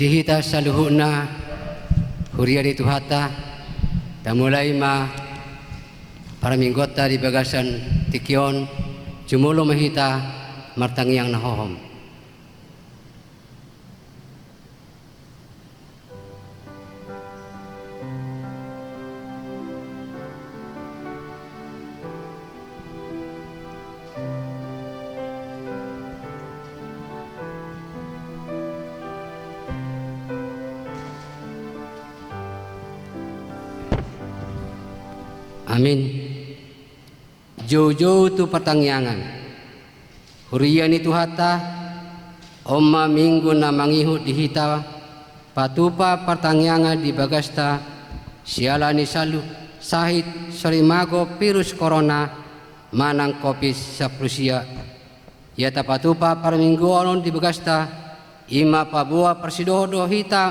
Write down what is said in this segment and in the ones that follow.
dihita sa luhuna huriya di tuhata damulay ma para minggota di bagasan tikyon jumulo mahita martangyang nahohom. Amin. Jojo tu pertangyangan. Hurian itu hata Oma minggu na mangihut dihita patupa pertangyangan di bagasta sialani salu sahit sorimago virus corona manang kopis sa Prusia. Yata patupa parminggu olon di bagasta ima pabua persidoho hita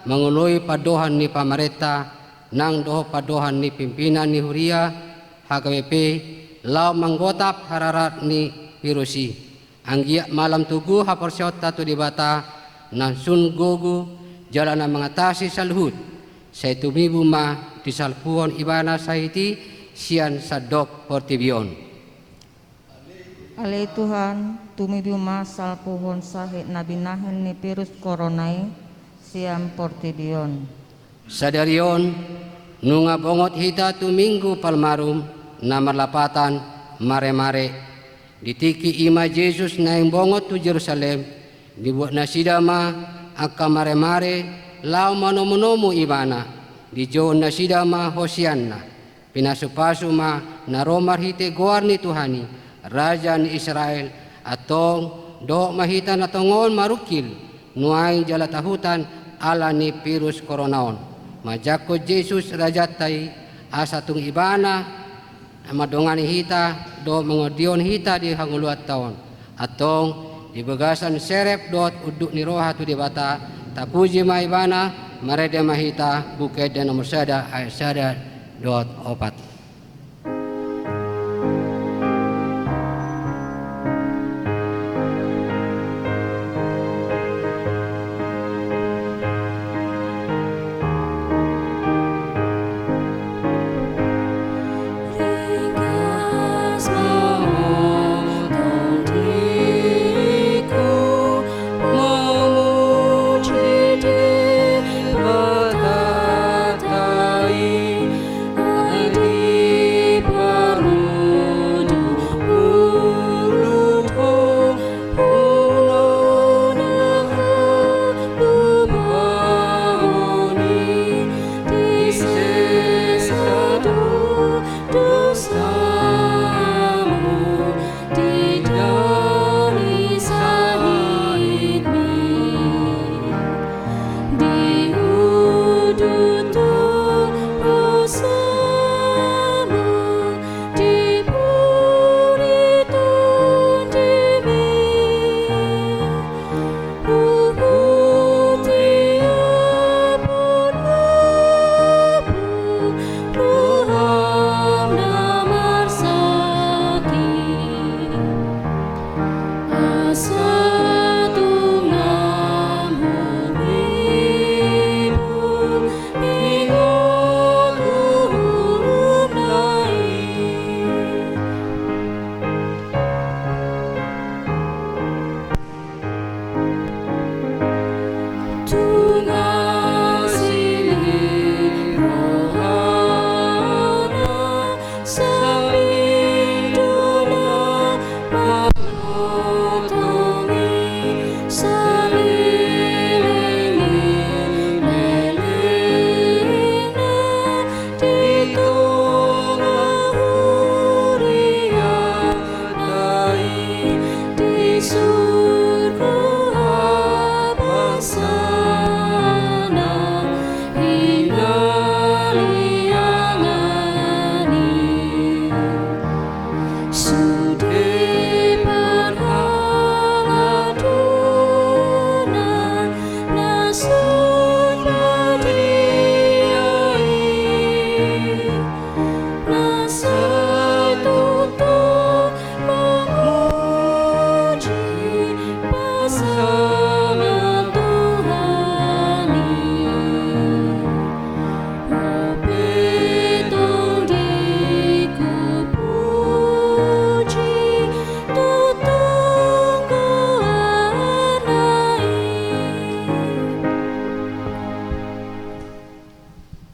mengului padohan ni pamareta nang doho padohan ni pimpinan ni Huria HKBP lau manggotap hararat ni virusi anggia malam tugu haporsyot tatu di bata nan sun gogu jalan mengatasi salhut saya tumibu ma disalpuon ibana saiti sian sadok portibion. Ale Tuhan tumibu ma salpuhon sahit nabinahan ni virus coronai sian portibion. Sadarion nunga bongot hita tu minggu palmarum na marlapatan mare-mare ditiki ima Yesus na yang bongot tu Jerusalem dibuat na sidama akka mare-mare lau manomu ibana dijon na sidama hosianna pinasupasu ma na romar hite goar ni Tuhani Raja ni Israel atong do mahita na tongon marukil nuay jalatahutan ala ni virus koronaon. Majako Yesus rajatay asatung ibana madongani hita do mengodion hita di hanguluat taon atong di bagasan serep dot uduk ni roha tu di bata tapuji ma ibana marede mahita buked dan nomor sada ayat sada dot opat. Hari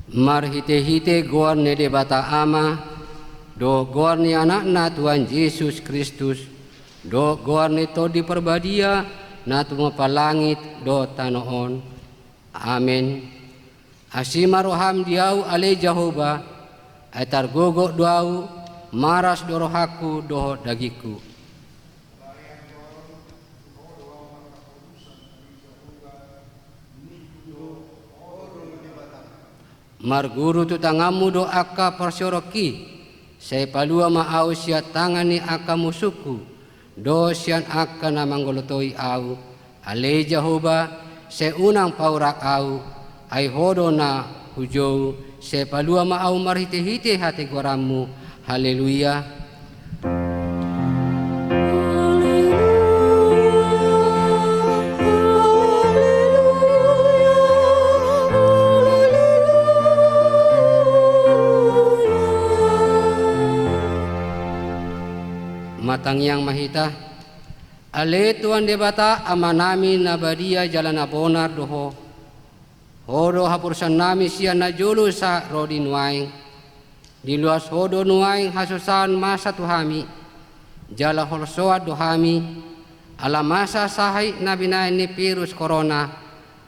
Marhite-hite gorne de bata ama, do gorne anakna Tuhan Yesus Kristus, do gorne to di perbadia na tumapalangit do tanoon. Amen. Asima roham diau ale Jehovah, atar gogo doau, maras do rohaku do dagiku. Marguru tu tangamu do aka persyoroki, saya palua maau sia tangani aka musuku, do sian aka na manggolotoi au, ale Jehovah, saya unang paurak au, ai hodo na hujou, saya palua maau marhite-hite hati goramu, haleluya. Matang yang mahita, ale Tuhan debata amanami nabadia jalan abonar doho, hodo hapursan nami sia na julu sa rodi nuaing, di luas hodo nuaing hasusan masa tuhami, jala holsoa dohami, ala masa sahai nabinain ni virus corona,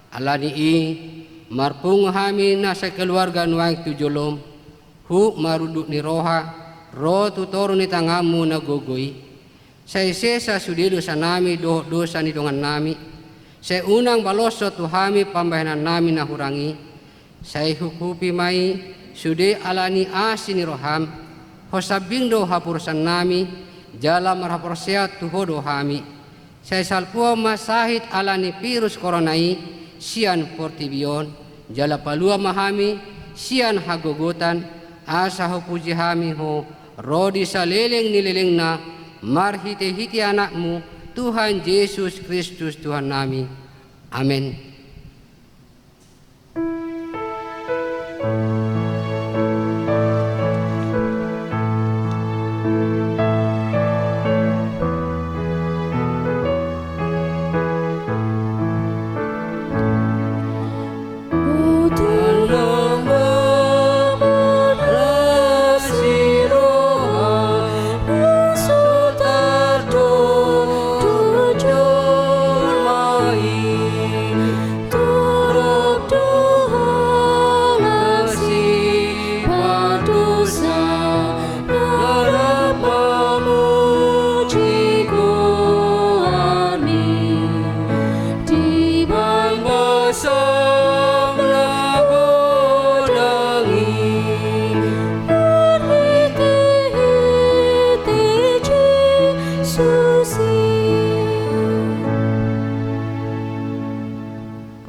ala ni marpung hami na sa keluarga nuaing tujulom, hu maruduk ni roha, roh tutoro ni tangamu na gogoy. Saya sesa sudido sa nami dosa ni dongan nami. Saya unang baloso tuhami pambayanan nami na hurangi. Saya hukupi mai sudi alani asi ni roham. Hosabing do hapursan nami jala marhaporseat tuhodo hami. Saya salpua masahit alani virus coronai sian portibion jala palua mahami sian hagogotan asa hupuji hami ho rodi saleleng nileleng na marhite-hite anakmu Tuhan Yesus Kristus Tuhan nami. Amin.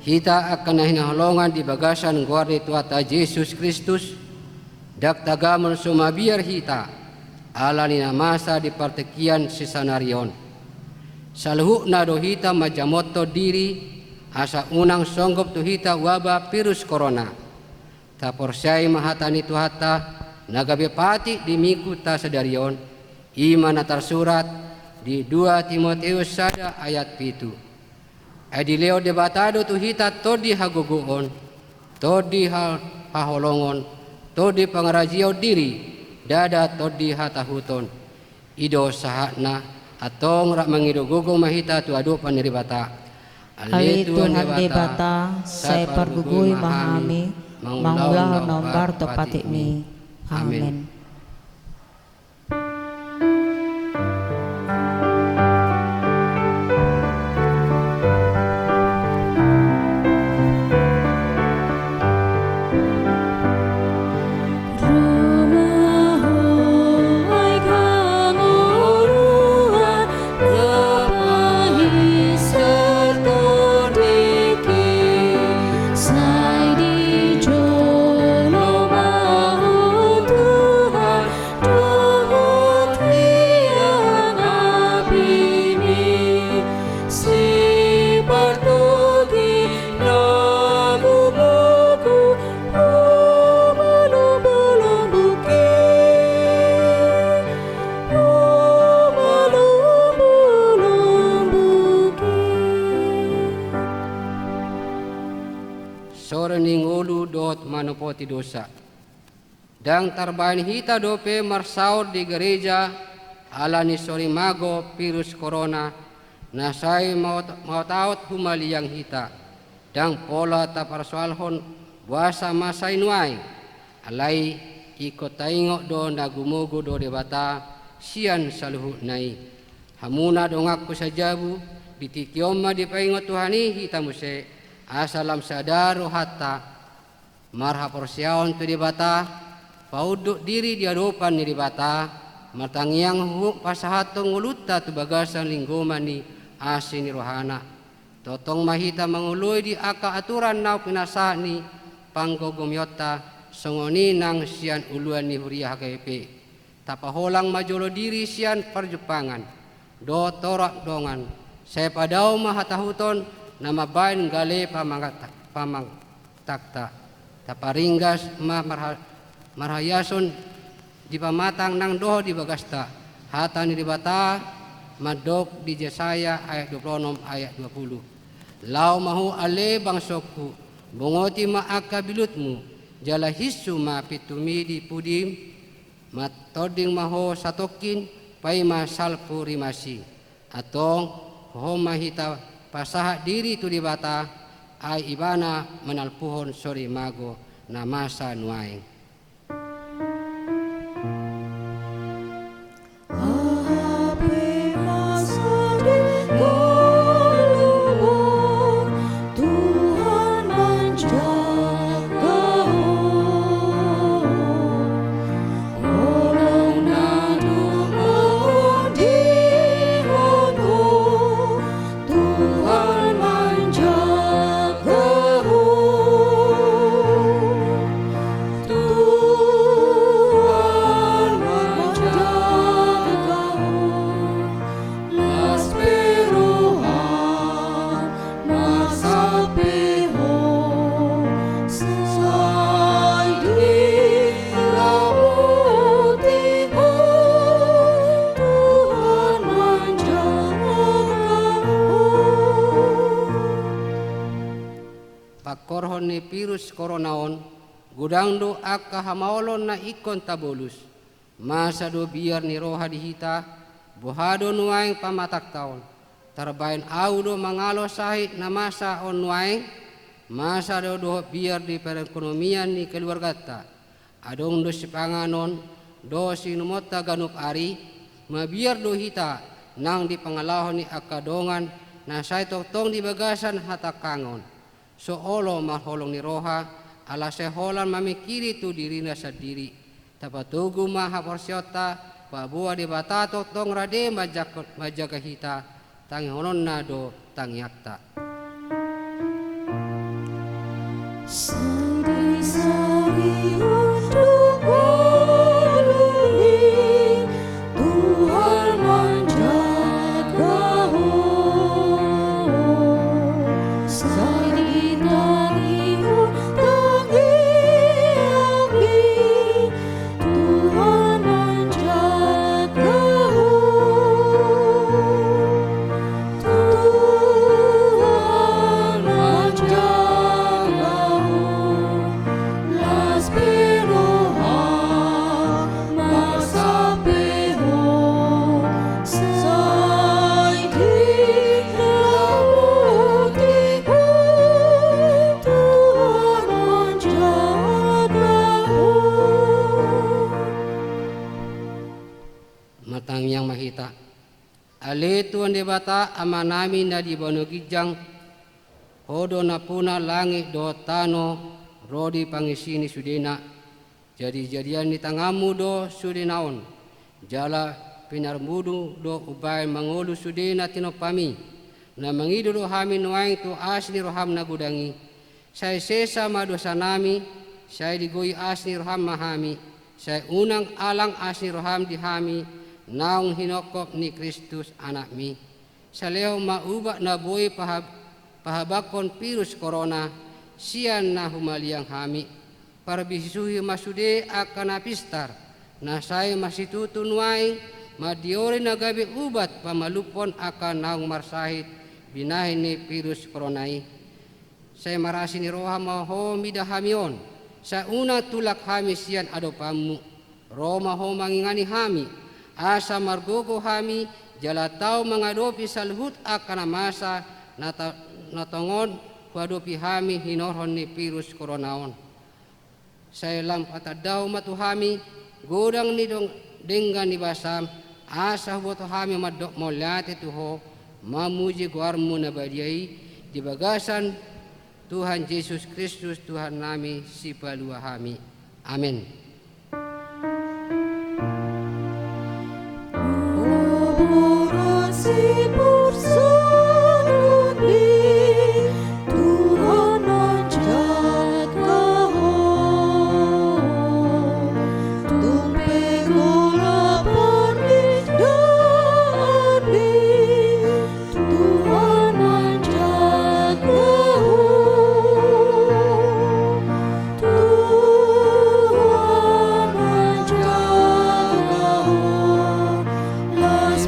Kita akan nahinahulungan di bagasan guardi Tuata Yesus Kristus, dak tagamon sumabiar hita, ala ni namasa di partekian sisanarion. Saluhu na do hita majamoto diri, asa unang songgop tu hita wabah virus corona. Taporsay mahatani tuhata, nagabipati di mikuta sadarion, iman na tersurat di 2 Timoteus sada ayat 7. Adileo debatado tu hita todi hagogoon, todi haholongon, todi pangarajio diri, dada todi hatahuton. Ido sahakna atong rak mangidogogo mahita tu adu paniribata. Ali Tuhan debata, saya pergugui mahami, mangulau nombar topati mi. Amin. Sai di jolo mau manupoti dosa. Dang tarbain hita dope marsaur di gereja ala ni sorimago virus corona na say mautaut humaliang hita. Dang pola taparsoalhon buasa masay nuay alay ikot taingo do nagumugo do debata siyan saluhu nai. Hamuna dongak ko sa jabu ditikyoma di paingo tuhani hita muse asalam sadaro hatta marha porsyaon tu debata pauduk diri di hadapan ni debata matangiang pasahatong ulutta tu bagasan linggoman ni asin ni rohana totong mahita manguloy di aka aturan nau pinasa ni panggogomyota songoni nang sian uluan ni huriah KP tapaholang majolo diri sian perjupangan do torak dongan saya padau mahatahuton nama bain gale pamangtakta taparinggas marhayason di pamatang nang doho di bagasta hata ni dibata madok di Yesaya ayat 26 ayat 20 lau mahu ale bangsokku bongoti maaka bilutmu jala hisu ma pitumi di pudim matoding maho satokin pai masalpu rimasi atong ho mahita pasaha diri tu dibata ai ibana manalpuhon sori mago na masa nuaing. Korhon ni virus koronaon gudang do akka hamaolon na ikon tabolus masa do biar ni roha dihita buhado nuaing pamatak taon tarbain au do mangalo sahit na masa on nuaing masa do biar di perekonomian ni keluargata adong do sipanganon do sinumota ganup ari mabiar do hita nang di pangalahon ni akadongan na say tong di bagasan hatakangon so olo maholong ni roha ala seholan mamikiri tu dirina sadiri tapatugu maha porsyota pabua di batato tong rade majaga hita tangi honon nado tangiakta sari-sari untuk berlindung Tuhan menjagamu ale tuan debata amanami na di bonogijang hodo na puna langit do tano rodi pangisini sudena jadi-jadian ni tangamu do sudenaon jala pinarmudu do ubay mangulu sudena tinopami na mangido do hami nuaing tu asni roham na gudangi say sesa madosa nami say digoy asni roham mahami say unang alang asni roham dihami naung hinokop ni Kristus anak mi sa leo maubak na boy pahabakon virus corona siyan na humaliang hami para bisuhi masude akan napistar na say masitutunway madiore na gabi ubat pamalupon akan naung marsahit binahin ni virus coronai say marasi ni roha maho midahamion sa una tulak hami siyan adopamu, Roma ho mangingani hami, asa margogo hami, jala tau mangadopi salhut akan masa natongon kuadopi hami hinorhon ni virus koronaon. Saya lam patadaw matuhami, godang ni dong denggan ni basam, asa buat hami madok molyate tuho, mamuji guarmu na badiai, di bagasan Tuhan Yesus Kristus Tuhan nami si palua hami. Amin. Orasi bersanding Tuhan menjagamu, tumpe gola pernidani, Tuhan menjagamu, Tuhan menjagamu, las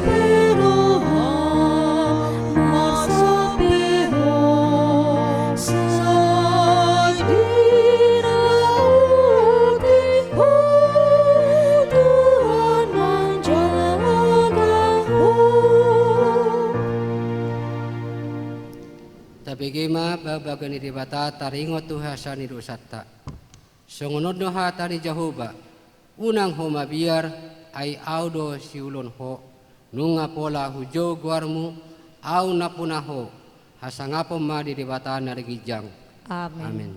Tabigima babagani di bata taringot tuhasa ni dosata. Songunod no hata ni Jehovah, unang ho mabiar ay audo siulon ho, nunga pola hujo guarmu, au napunaho, hasangapo ma di bata narigijang. Amin. Amin.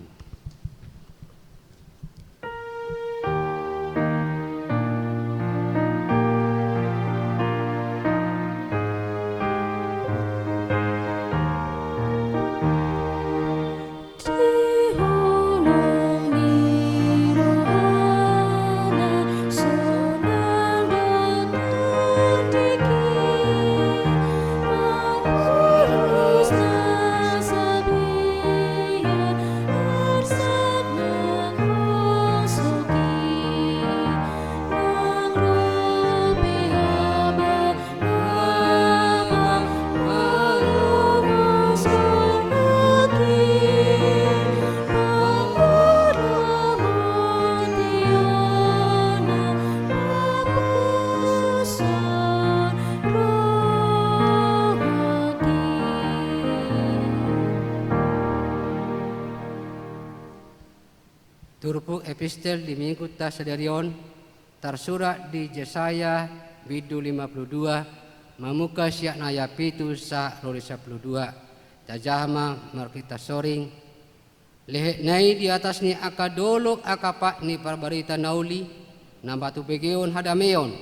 Turpu epistel di minggu tasadarion tersurat di Yesaya bidu 52 mamuka siak naya pitu sa roli 12 tajahma markita soring lehe nai di atas ni akadolok akapak ni parbarita nauli nambatu begeon hadameon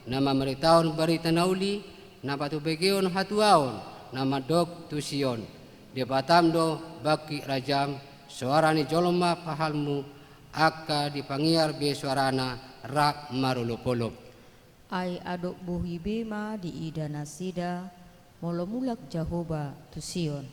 nama meritaon barita nauli nambatu begeon hatuaon nama dok tusion di batamdo baki rajam suara ni joloma pahalmu aka dipangiar be suarana rak marulupolop. Ay adok buhi bema di ida nasida molomulak Jehovah tusion.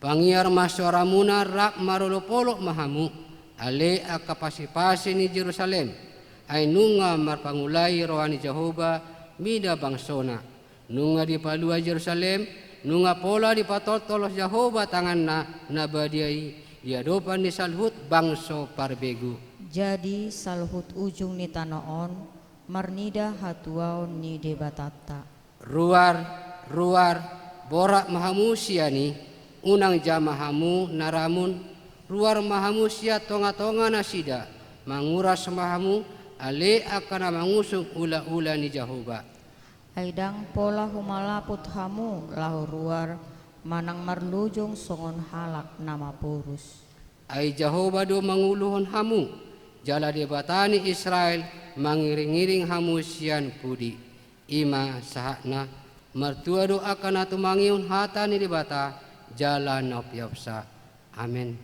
Pangiar masuaramuna rak marulupolop mahamu ale aka pasi-pasi ni Jerusalem ay nunga marpangulai rohani Jehovah mida bangsona nunga di palua Jerusalem nunga pola di patotolos Jehovah tanganna nabadiai diadopan ni salhut bangso parbegu. Jadi salhut ujung ni tanoon marnida hatuaon ni debatata. Ruar borak mahamu siani unang jamahamu naramun ruar mahamu sia tonga-tonga nasida manguras mahamu ale akan mangusung ula-ula ni Jehovah. Aidang pola humalaput hamu lahu ruar manang marlujung songon halak nama purus. Ai Jehovah do manguluhon hamu jala debatani Israel mangiring-iring hamu sian pudi ima sahakna mertua do akan atu mangiun hata ni debata jala nopiapsa. Amin.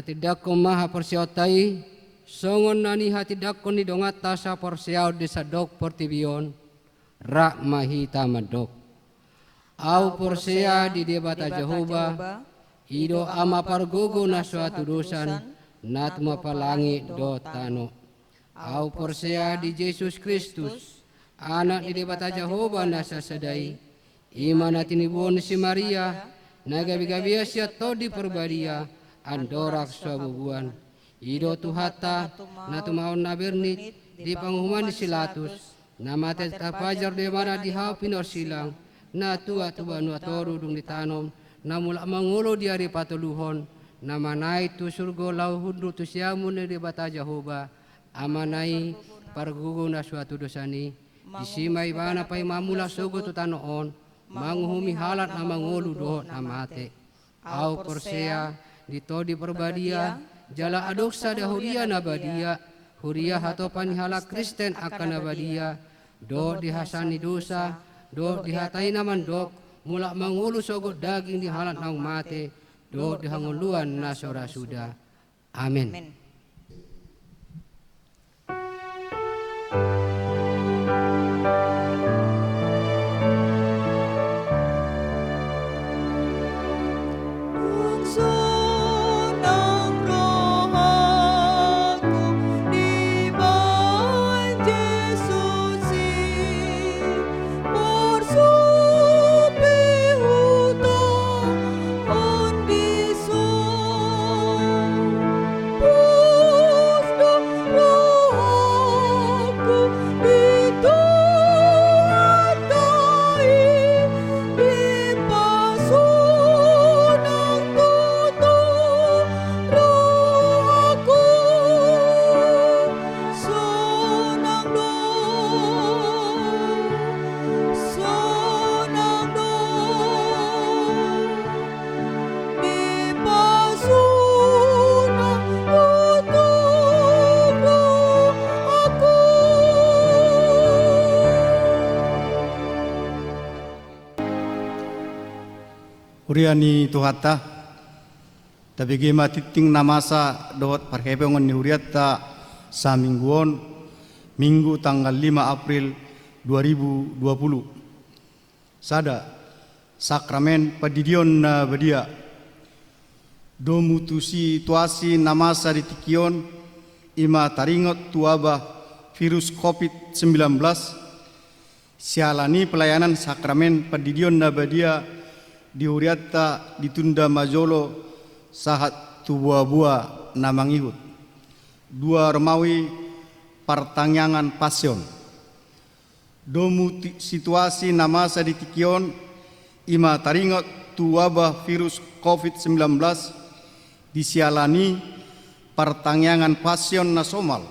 hati dakko maha persiautai songon nani hati dakko ni dongata sa persiau desa dok portibion rak mahita madok au persea di debata Jehovah ido ama pargogo na suatu dosan nat mapalangi do tano au persea di Yesus Kristus anak di debata Jehovah na sasadai imana tinibon si Maria nagabi-gabi siya to di perbadia andorak sabubuan ido tuhata na tumaon na bernit di panghuman ni silatus na matet tapajar di mana di hapin or silang na tua banu atoru dung ditanom na mula mangulo di hari patuluhon na manay tu surgo lau hundu tu siamun di bata Jehovah amanay pargugo na suatu dosani disimay bana pay mamula sugo tu tanoon manguhumi halat na mangulu dohot na mate au persea dito di perbadia jala adoksa da huria na badia huria hatopan halak Kristen akan na badia do dihasani dosa do dihatai naman dok mula mangulu sogot daging di halat na mate do dihanguluan na sora suda amin. Huriani tuhata tabigi matiting namasa dohot parhepengon ni huriatta sa mingguon Minggu tanggal 5 April 2020 sada sakramen padidion na badia do mutusi tuasi namasa ditikion ima taringot tuaba virus COVID-19 sialani pelayanan sakramen padidion na badia di huriatta ditunda majolo sahat tubuah-buah namang ihut dua remawi pertanyaan pasion domu situasi namasa ditikion ima taringot tuwabah virus COVID-19 disialani pertanyaan pasion nasional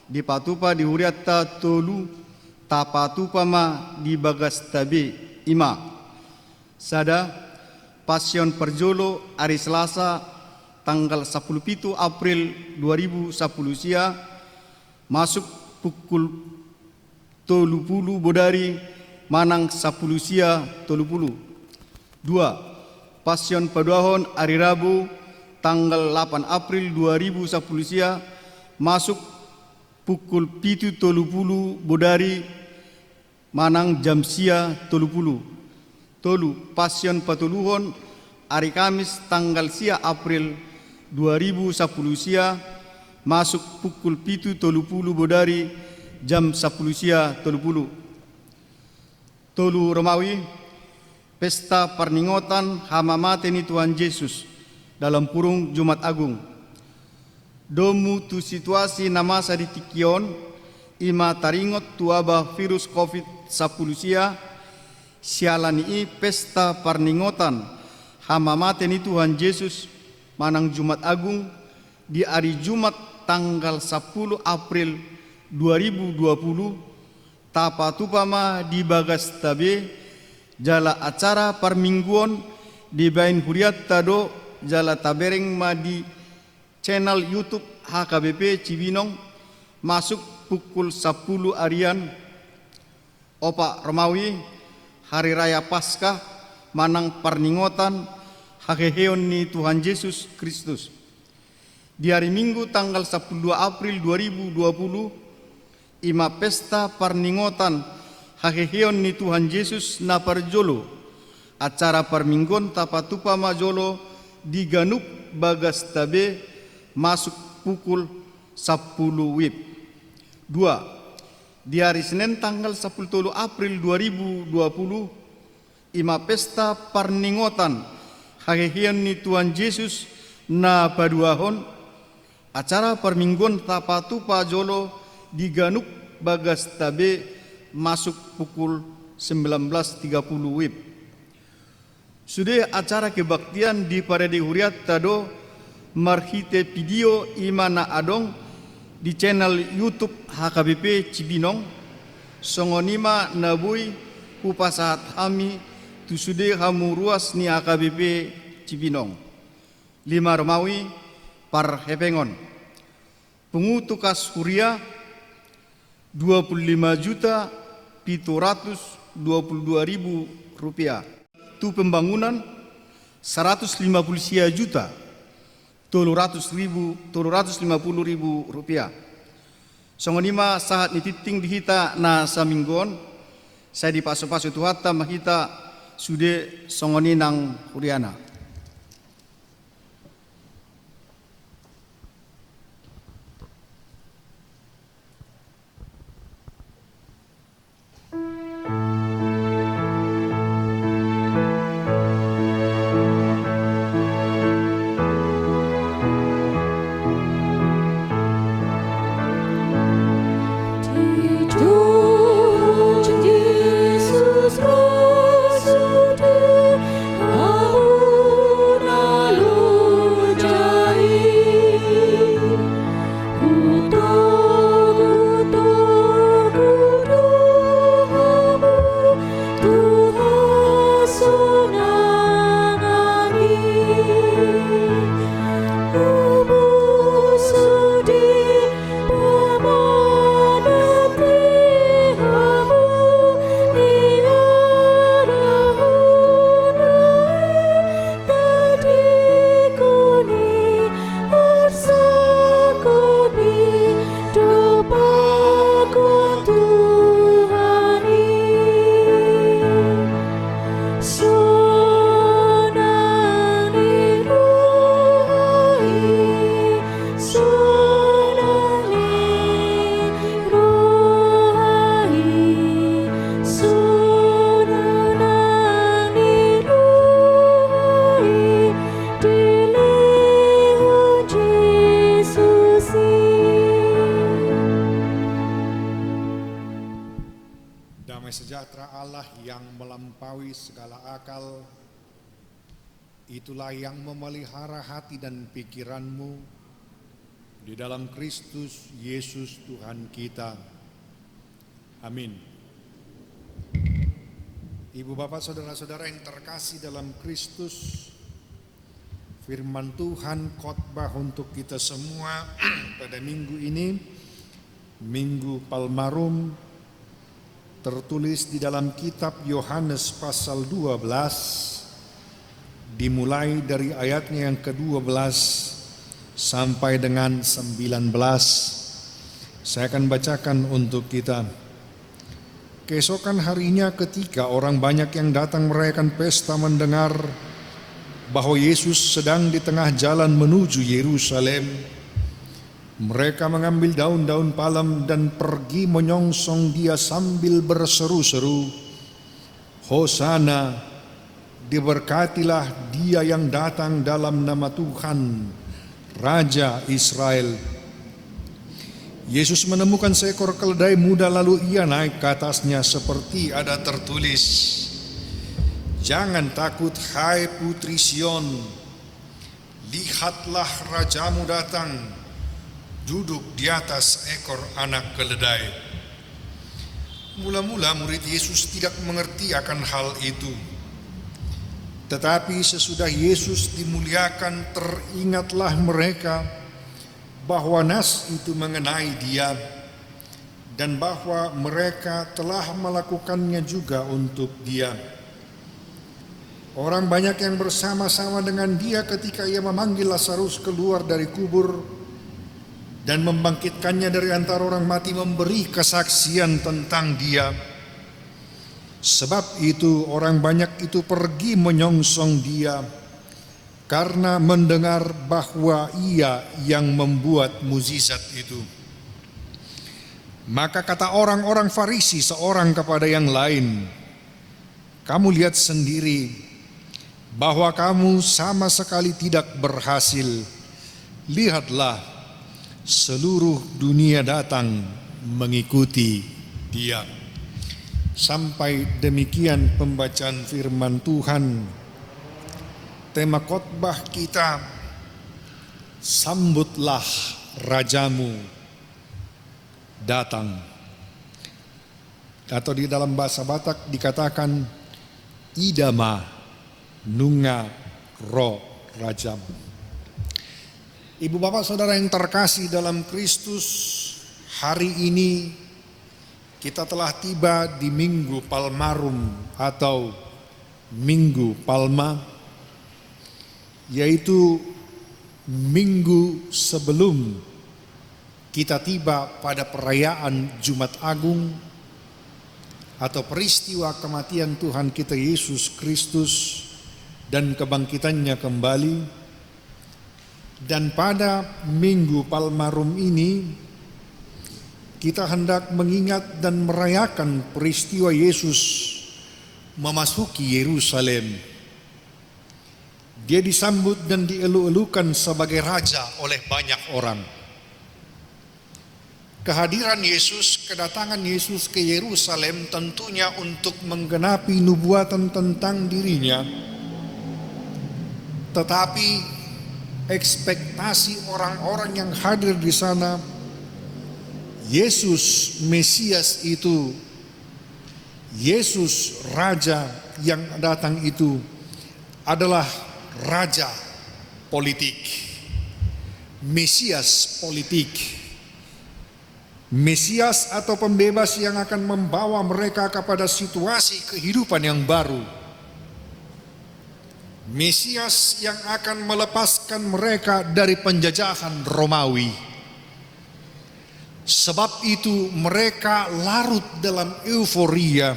di patupa di huriatta tolu tapatupa ma di bagas tabe ima sada pasion perjolo hari Selasa tanggal 17 April 2010 sia masuk pukul 30 bodari manang 10 sia 30. 2. Pasion paduahon hari Rabu tanggal 8 April 2010 sia masuk pukul 7.30 bodari manang jam sia 30. Tolu pasion patuluhon hari Kamis tanggal sia April 2010 sia masuk pukul 7.30 bodari jam 10 sia 30. Tolu Romawi pesta perningotan hamamateni Tuhan Yesus dalam kurung Jumat Agung. Domu tu situasi namasa ditikion ima taringot tuaba virus COVID-19 sia sialani pesta perningotan hamamateni Tuhan Yesus manang Jumat Agung di hari Jumat tanggal 10 April 2020 tapatupama di bagas tabe jala acara permingguan di bain huriatta do jala tabereng ma di channel YouTube HKBP Cibinong masuk pukul 10 harian opa Romawi Hari Raya Paskah manang perningotan hakeheon ni Tuhan Yesus Kristus. Di hari Minggu tanggal 12 April 2020, ima pesta parningotan haheheon ni Tuhan Yesus na parjolo. Acara parminggon tapatupa majolo di Ganup Bagas Tabe masuk pukul 10 WIB. 2. Di hari Senin tanggal 10 April 2020, ima pesta parningotan haheheon ni Tuhan Yesus na paduahon. Acara parminggon tapatupa jolo di Ganup Bagas Tabe masuk pukul 19.30 WIB. Sudah acara kebaktian di Parade Huriat Tado marhite video imana adong di channel YouTube HKBP Cibinong songonima nabui upasahat kami tu sudah hamu ruas ni HKBP Cibinong 5 Romawi par hepengon pengutukas huria 25.722.000 rupiah. Tu pembangunan 150 juta 350.000 rupiah. Songonima saat nititing dihita na saminggon saya di paso-paso tuhata mahita sude songoni nang huriana. Tuhan Yesus Rasul sejahtera Allah yang melampaui segala akal, itulah yang memelihara hati dan pikiranmu di dalam Kristus Yesus Tuhan kita. Amin. Ibu bapak saudara-saudara yang terkasih dalam Kristus, firman Tuhan khotbah untuk kita semua pada minggu ini, Minggu Palmarum, tertulis di dalam kitab Yohanes pasal 12, dimulai dari ayatnya yang ke-12 sampai dengan 19. Saya akan bacakan untuk kita. Keesokan harinya ketika orang banyak yang datang merayakan pesta mendengar bahwa Yesus sedang di tengah jalan menuju Yerusalem, mereka mengambil daun-daun palem dan pergi menyongsong dia sambil berseru-seru, "Hosana, diberkatilah dia yang datang dalam nama Tuhan, Raja Israel." Yesus menemukan seekor keledai muda, lalu ia naik ke atasnya seperti ada tertulis, "Jangan takut, hai putri Sion, lihatlah rajamu datang, duduk di atas ekor anak keledai." Mula-mula murid Yesus tidak mengerti akan hal itu. Tetapi sesudah Yesus dimuliakan, teringatlah mereka bahwa nas itu mengenai dia dan bahwa mereka telah melakukannya juga untuk dia. Orang banyak yang bersama-sama dengan dia ketika ia memanggil Lazarus keluar dari kubur dan membangkitkannya dari antara orang mati, memberi kesaksian tentang dia. Sebab itu orang banyak itu pergi menyongsong dia karena mendengar bahwa ia yang membuat mukjizat itu. Maka kata orang-orang Farisi seorang kepada yang lain, "Kamu lihat sendiri bahwa kamu sama sekali tidak berhasil. Lihatlah, seluruh dunia datang mengikuti dia." Sampai demikian pembacaan firman Tuhan. Tema khotbah kita, sambutlah Rajamu datang. Atau di dalam bahasa Batak dikatakan idama nunga ro rajam. Ibu bapak saudara yang terkasih dalam Kristus, hari ini kita telah tiba di Minggu Palmarum atau Minggu Palma, yaitu minggu sebelum kita tiba pada perayaan Jumat Agung atau peristiwa kematian Tuhan kita Yesus Kristus dan kebangkitannya kembali. Dan pada Minggu Palmarum ini kita hendak mengingat dan merayakan peristiwa Yesus memasuki Yerusalem. Dia disambut dan dielu-elukan sebagai raja oleh banyak orang. Kehadiran Yesus, kedatangan Yesus ke Yerusalem tentunya untuk menggenapi nubuatan tentang dirinya. Tetapi ekspektasi orang-orang yang hadir di sana, Yesus Mesias itu, Yesus Raja yang datang itu adalah Raja politik, Mesias politik, Mesias atau pembebas yang akan membawa mereka kepada situasi kehidupan yang baru, Mesias yang akan melepaskan mereka dari penjajahan Romawi. Sebab itu mereka larut dalam euforia.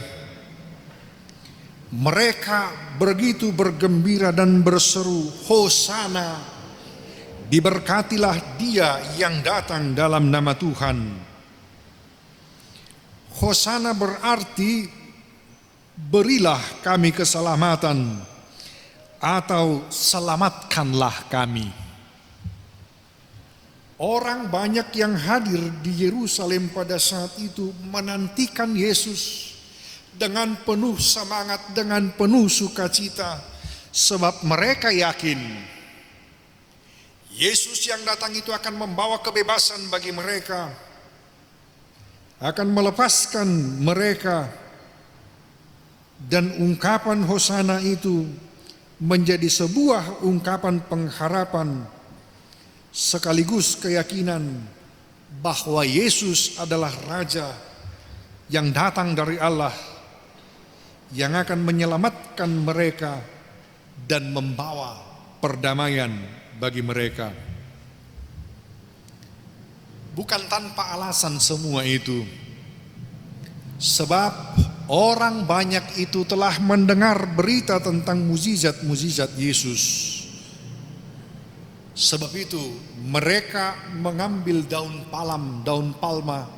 Mereka begitu bergembira dan berseru, "Hosana, diberkatilah dia yang datang dalam nama Tuhan." Hosana berarti berilah kami keselamatan atau selamatkanlah kami. Orang banyak yang hadir di Yerusalem pada saat itu menantikan Yesus dengan penuh semangat, dengan penuh sukacita, sebab mereka yakin Yesus yang datang itu akan membawa kebebasan bagi mereka, akan melepaskan mereka, dan ungkapan Hosana itu menjadi sebuah ungkapan pengharapan sekaligus keyakinan bahwa Yesus adalah Raja yang datang dari Allah, yang akan menyelamatkan mereka dan membawa perdamaian bagi mereka. Bukan tanpa alasan semua itu, sebab orang banyak itu telah mendengar berita tentang mukjizat-mukjizat Yesus. Sebab itu mereka mengambil daun palma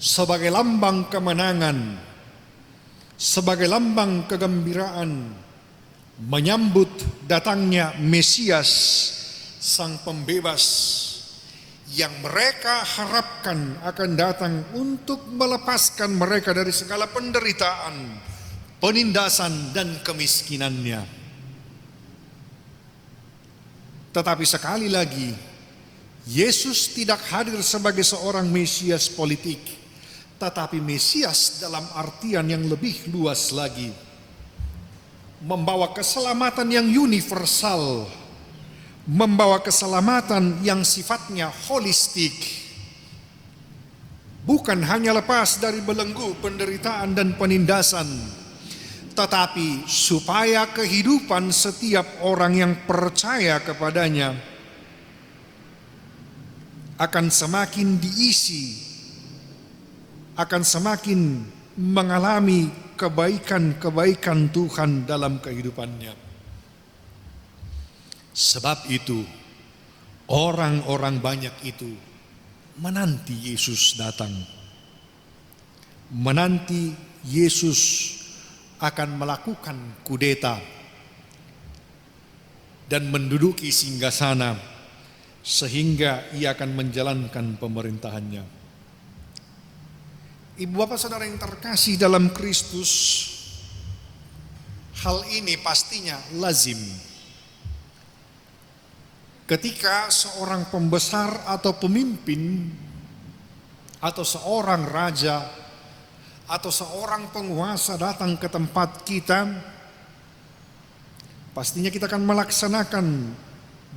sebagai lambang kemenangan, sebagai lambang kegembiraan, menyambut datangnya Mesias, Sang Pembebas, yang mereka harapkan akan datang untuk melepaskan mereka dari segala penderitaan, penindasan, dan kemiskinannya. Tetapi sekali lagi, Yesus tidak hadir sebagai seorang Mesias politik, tetapi Mesias dalam artian yang lebih luas lagi, membawa keselamatan yang universal, membawa keselamatan yang sifatnya holistik, bukan hanya lepas dari belenggu penderitaan dan penindasan, tetapi supaya kehidupan setiap orang yang percaya kepadanya akan semakin diisi, akan semakin mengalami kebaikan-kebaikan Tuhan dalam kehidupannya. Sebab itu, orang-orang banyak itu menanti Yesus datang. Menanti Yesus akan melakukan kudeta dan menduduki singgasana sehingga ia akan menjalankan pemerintahannya. Ibu bapak saudara yang terkasih dalam Kristus, hal ini pastinya lazim. Ketika seorang pembesar atau pemimpin atau seorang raja atau seorang penguasa datang ke tempat kita, pastinya kita akan melaksanakan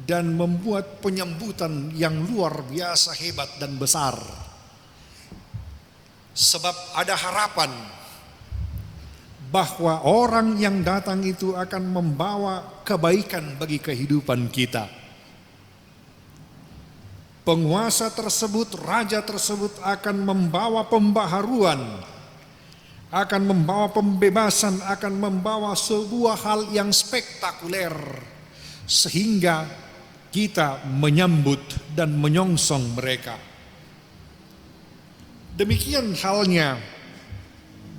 dan membuat penyambutan yang luar biasa hebat dan besar. Sebab ada harapan bahwa orang yang datang itu akan membawa kebaikan bagi kehidupan kita. Penguasa tersebut, raja tersebut akan membawa pembaharuan, akan membawa pembebasan, akan membawa sebuah hal yang spektakuler, sehingga kita menyambut dan menyongsong mereka. Demikian halnya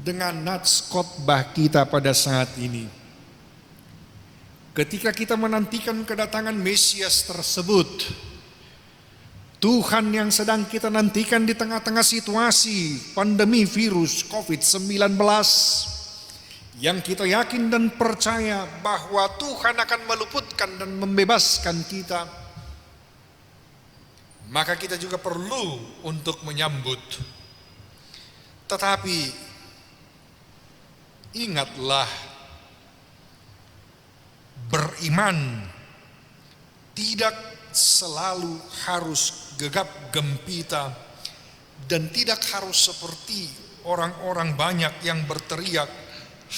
dengan nats khotbah kita pada saat ini. Ketika kita menantikan kedatangan Mesias tersebut, Tuhan yang sedang kita nantikan di tengah-tengah situasi pandemi virus COVID-19, yang kita yakin dan percaya bahwa Tuhan akan meluputkan dan membebaskan kita, maka kita juga perlu untuk menyambut. Tetapi ingatlah, beriman tidak selalu harus gegap gempita dan tidak harus seperti orang-orang banyak yang berteriak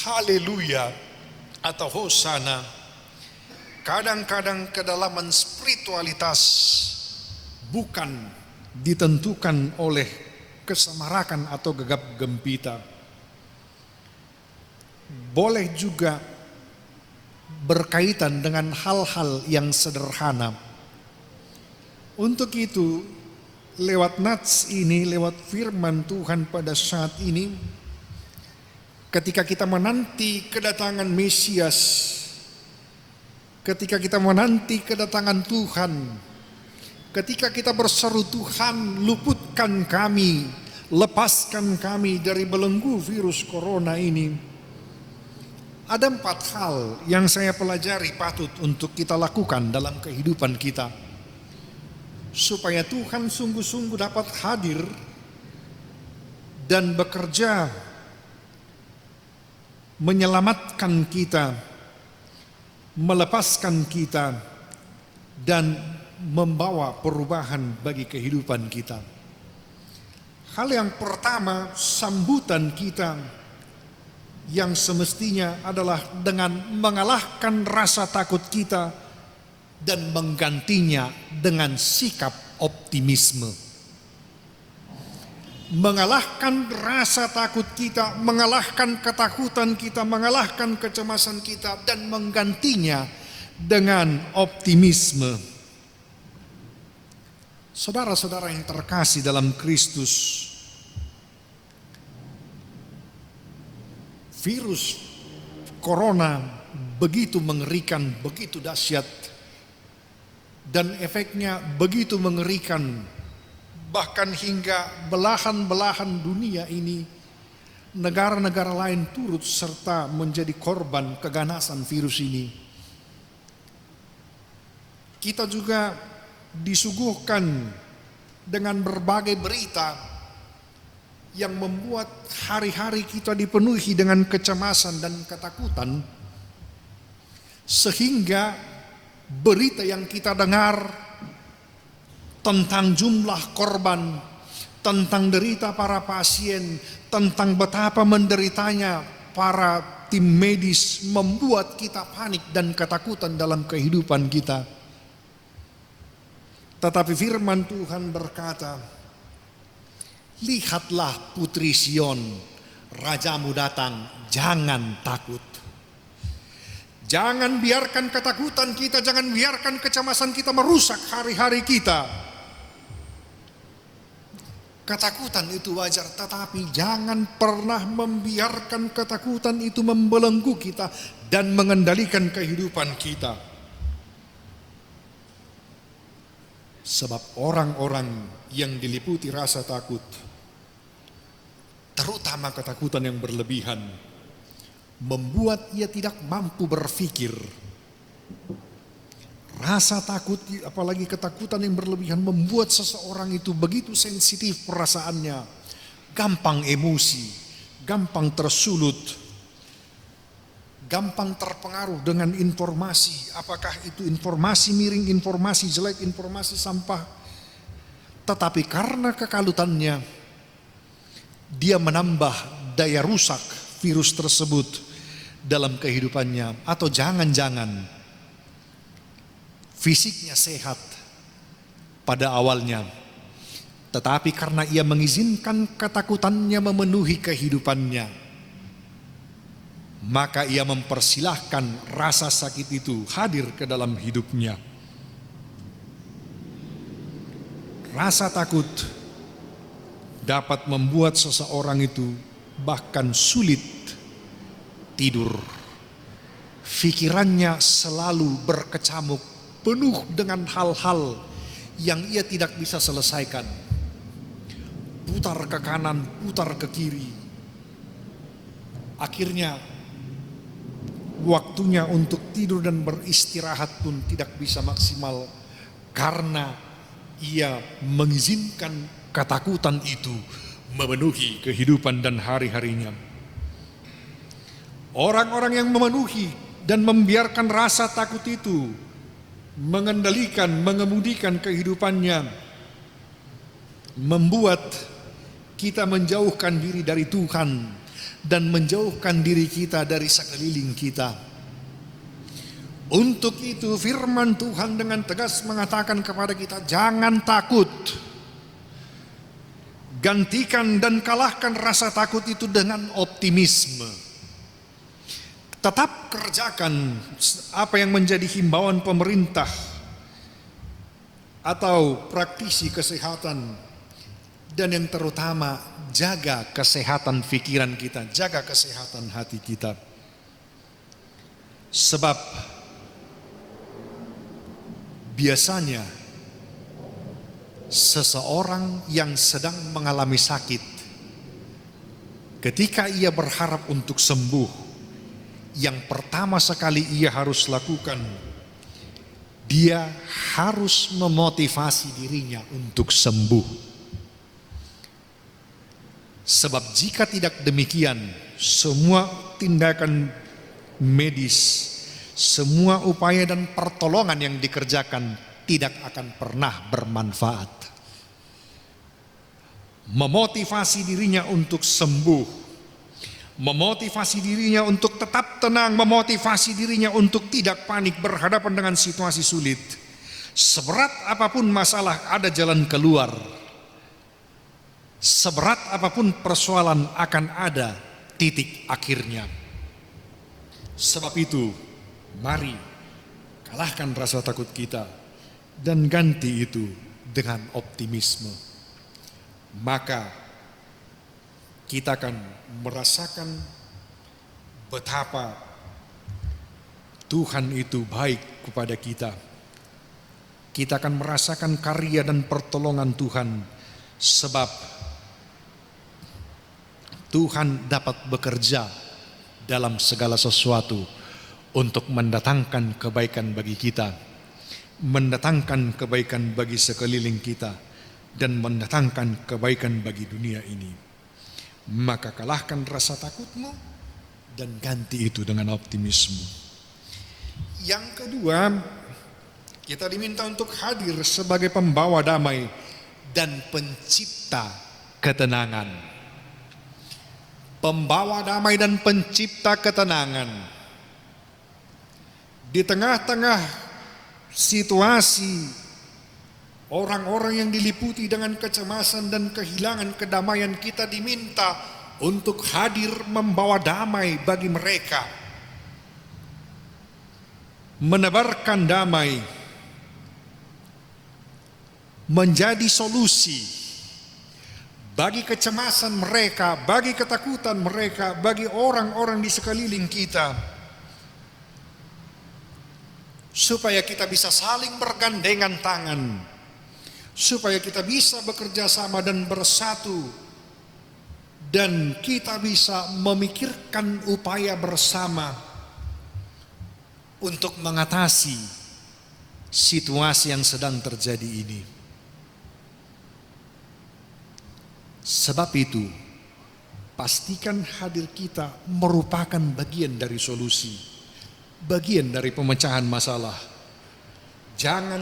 haleluya atau hosana. Kadang-kadang kedalaman spiritualitas bukan ditentukan oleh kesemarakan atau gegap gempita. Boleh juga berkaitan dengan hal-hal yang sederhana. Untuk itu, lewat nats ini, lewat firman Tuhan pada saat ini, ketika kita menanti kedatangan Mesias, ketika kita menanti kedatangan Tuhan, ketika kita berseru, Tuhan luputkan kami, lepaskan kami dari belenggu virus corona ini, ada 4 hal yang saya pelajari patut untuk kita lakukan dalam kehidupan kita, supaya Tuhan sungguh-sungguh dapat hadir dan bekerja menyelamatkan kita, melepaskan kita, dan membawa perubahan bagi kehidupan kita. Hal yang pertama, sambutan kita yang semestinya adalah dengan mengalahkan rasa takut kita dan menggantinya dengan sikap optimisme. Mengalahkan rasa takut kita, mengalahkan ketakutan kita, mengalahkan kecemasan kita, dan menggantinya dengan optimisme. Saudara-saudara yang terkasih dalam Kristus, virus corona begitu mengerikan, begitu dahsyat, dan efeknya begitu mengerikan, bahkan hingga belahan-belahan dunia ini, negara-negara lain turut serta menjadi korban keganasan virus ini. Kita juga disuguhkan dengan berbagai berita yang membuat hari-hari kita dipenuhi dengan kecemasan dan ketakutan, sehingga berita yang kita dengar tentang jumlah korban, tentang derita para pasien, tentang betapa menderitanya para tim medis membuat kita panik dan ketakutan dalam kehidupan kita. Tetapi firman Tuhan berkata, lihatlah putri Sion, rajamu datang, jangan takut. Jangan biarkan ketakutan kita, jangan biarkan kecemasan kita merusak hari-hari kita. Ketakutan itu wajar, tetapi jangan pernah membiarkan ketakutan itu membelenggu kita dan mengendalikan kehidupan kita. Sebab orang-orang yang diliputi rasa takut, terutama ketakutan yang berlebihan, membuat ia tidak mampu berpikir. Rasa takut, apalagi ketakutan yang berlebihan, membuat seseorang itu begitu sensitif perasaannya, gampang emosi, gampang tersulut, gampang terpengaruh dengan informasi, apakah itu informasi miring, informasi jelek, informasi sampah. Tetapi karena kekalutannya, dia menambah daya rusak virus tersebut dalam kehidupannya. Atau jangan-jangan fisiknya sehat pada awalnya, tetapi karena ia mengizinkan ketakutannya memenuhi kehidupannya, maka ia mempersilahkan rasa sakit itu hadir ke dalam hidupnya. Rasa takut dapat membuat seseorang itu bahkan sulit tidur. Pikirannya selalu berkecamuk, penuh dengan hal-hal yang ia tidak bisa selesaikan. Putar ke kanan, putar ke kiri. Akhirnya waktunya untuk tidur dan beristirahat pun tidak bisa maksimal karena ia mengizinkan ketakutan itu memenuhi kehidupan dan hari-harinya. Orang-orang yang memenuhi dan membiarkan rasa takut itu mengendalikan, mengemudikan kehidupannya, membuat kita menjauhkan diri dari Tuhan dan menjauhkan diri kita dari sekeliling kita. Untuk itu firman Tuhan dengan tegas mengatakan kepada kita, jangan takut. Gantikan dan kalahkan rasa takut itu dengan optimisme. Tetap kerjakan apa yang menjadi himbauan pemerintah atau praktisi kesehatan, dan yang terutama jaga kesehatan pikiran kita, jaga kesehatan hati kita. Sebab biasanya seseorang yang sedang mengalami sakit, ketika ia berharap untuk sembuh, yang pertama sekali ia harus lakukan, dia harus memotivasi dirinya untuk sembuh. Sebab jika tidak demikian, semua tindakan medis, semua upaya dan pertolongan yang dikerjakan tidak akan pernah bermanfaat. Memotivasi dirinya untuk sembuh, memotivasi dirinya untuk tetap tenang, memotivasi dirinya untuk tidak panik berhadapan dengan situasi sulit. Seberat apapun masalah, ada jalan keluar. Seberat apapun persoalan, akan ada titik akhirnya. Sebab itu, mari kalahkan rasa takut kita dan ganti itu dengan optimisme. Maka kita akan merasakan betapa Tuhan itu baik kepada kita. Kita akan merasakan karya dan pertolongan Tuhan, sebab Tuhan dapat bekerja dalam segala sesuatu untuk mendatangkan kebaikan bagi kita, mendatangkan kebaikan bagi sekeliling kita, dan mendatangkan kebaikan bagi dunia ini. Maka kalahkan rasa takutmu dan ganti itu dengan optimisme. Yang kedua, kita diminta untuk hadir sebagai pembawa damai dan pencipta ketenangan. pembawa damai dan pencipta ketenangan. Di tengah-tengah situasi orang-orang yang diliputi dengan kecemasan dan kehilangan kedamaian, kita diminta untuk hadir membawa damai bagi mereka, menebarkan damai, menjadi solusi bagi kecemasan mereka, bagi ketakutan mereka, bagi orang-orang di sekeliling kita, supaya kita bisa saling bergandengan tangan, supaya kita bisa bekerja sama dan bersatu, dan kita bisa memikirkan upaya bersama untuk mengatasi situasi yang sedang terjadi ini. Sebab itu, pastikan hadir kita merupakan bagian dari solusi, bagian dari pemecahan masalah. Jangan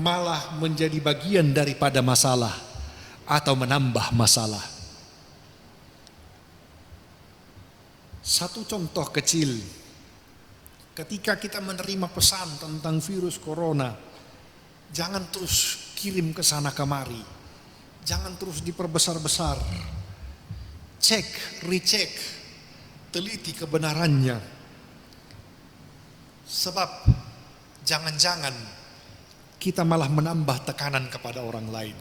malah menjadi bagian daripada masalah atau menambah masalah. Satu contoh kecil, ketika kita menerima pesan tentang virus corona, jangan terus kirim ke sana kemari. Jangan terus diperbesar-besar. Cek, recek, teliti kebenarannya. Sebab jangan-jangan kita malah menambah tekanan kepada orang lain.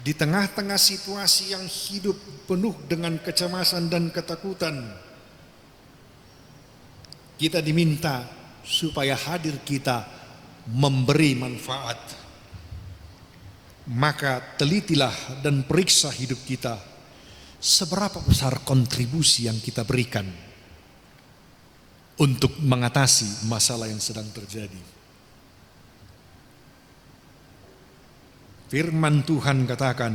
Di tengah-tengah situasi yang hidup penuh dengan kecemasan dan ketakutan, kita diminta supaya hadir kita memberi manfaat. Maka telitilah dan periksa hidup kita, seberapa besar kontribusi yang kita berikan untuk mengatasi masalah yang sedang terjadi. Firman Tuhan katakan,